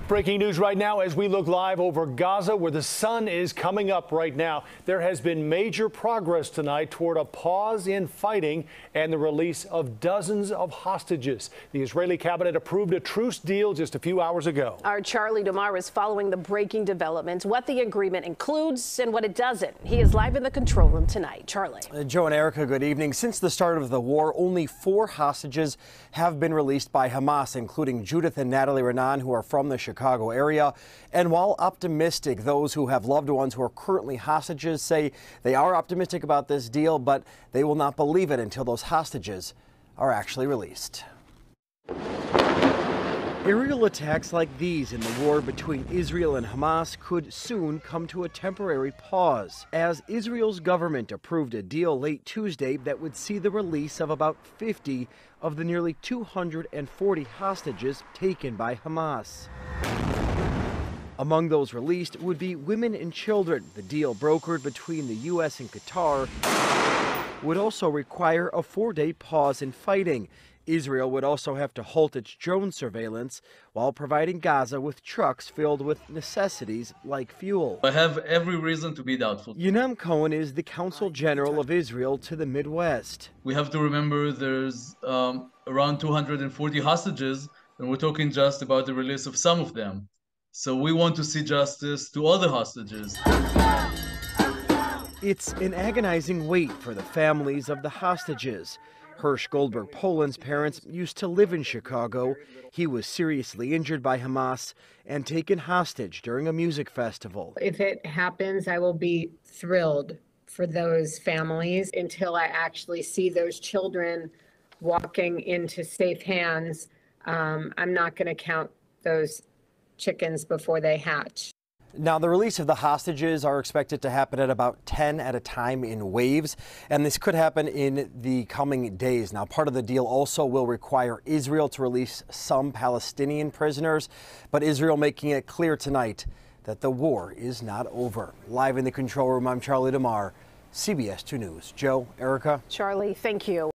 Breaking news right now as we look live over Gaza, where the sun is coming up right now. There has been major progress tonight toward a pause in fighting and the release of dozens of hostages. The Israeli cabinet approved a truce deal just a few hours ago. Our Charlie DeMar is following the breaking developments, what the agreement includes and what it doesn't. He is live in the control room tonight. Charlie. Joe and Erica, good evening. Since the start of the war, only 4 hostages have been released by Hamas, including Judith and Natalie Renan, who are from the Chicago area. And while optimistic, those who have loved ones who are currently hostages say they are optimistic about this deal, but they will not believe it until those hostages are actually released. Aerial attacks like these in the war between Israel and Hamas could soon come to a temporary pause, as Israel's government approved a deal late Tuesday that would see the release of about 50 of the nearly 240 hostages taken by Hamas. Among those released would be women and children. The deal, brokered between the U.S. and Qatar, would also require a 4-day pause in fighting. Israel would also have to halt its drone surveillance while providing Gaza with trucks filled with necessities like fuel. I have every reason to be doubtful. Yonam Cohen is the Consul General of Israel to the Midwest. We have to remember there's around 240 hostages, and we're talking just about the release of some of them. So we want to see justice to all the hostages. It's an agonizing wait for the families of the hostages. Hirsch Goldberg Poland's parents used to live in Chicago. He was seriously injured by Hamas and taken hostage during a music festival. If it happens, I will be thrilled for those families. Until I actually see those children walking into safe hands, I'm not going to count those chickens before they hatch. Now, the release of the hostages are expected to happen at about 10 at a time in waves, and this could happen in the coming days. Now, part of the deal also will require Israel to release some Palestinian prisoners, but Israel making it clear tonight that the war is not over. Live in the control room, I'm Charlie DeMar, CBS 2 News. Joe, Erica. Charlie, thank you.